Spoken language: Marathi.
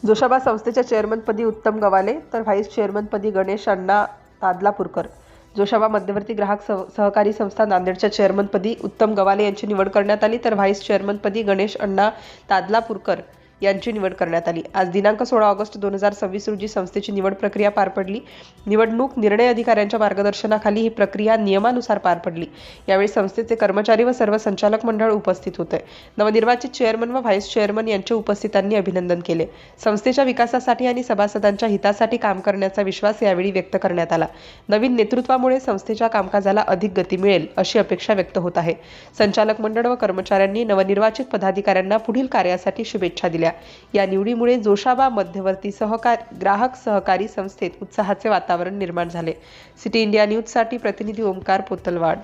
जोशाबा संस्थेच्या चेअरमनपदी उत्तम गवाले तर व्हाईस चेअरमनपदी गणेश अण्णा तादलापूरकर. जोशाबा मध्यवर्ती ग्राहक सहकारी संस्था नांदेडच्या चेअरमनपदी उत्तम गवाले यांची निवड करण्यात आली तर व्हाईस चेअरमनपदी गणेश अण्णा तादलापूरकर यांची निवड करण्यात आली. आज दिनांक 16 ऑगस्ट 2026 रोजी संस्थेची निवड प्रक्रिया पार पडली. निवडणूक निर्णय अधिकाऱ्यांच्या मार्गदर्शनाखाली ही प्रक्रिया नियमानुसार पार पडली. यावेळी संस्थेचे कर्मचारी व सर्व संचालक मंडळ उपस्थित होते. नवनिर्वाचित चेअरमन व व्हाईस चेअरमन यांच्या उपस्थितांनी अभिनंदन केले. संस्थेच्या विकासासाठी आणि सभासदांच्या हितासाठी काम करण्याचा विश्वास यावेळी व्यक्त करण्यात आला. नवीन नेतृत्वामुळे संस्थेच्या कामकाजाला अधिक गती मिळेल अशी अपेक्षा व्यक्त होत आहे. संचालक मंडळ व कर्मचाऱ्यांनी नवनिर्वाचित पदाधिकाऱ्यांना पुढील कार्यासाठी शुभेच्छा दिल्या. या निवडीमुळे जोशाबा मध्यवर्ती ग्राहक सहकारी संस्थेत उत्साहाचे वातावरण निर्माण झाले. सिटी इंडिया न्यूजसाठी प्रतिनिधी ओमकार पोतलवाड.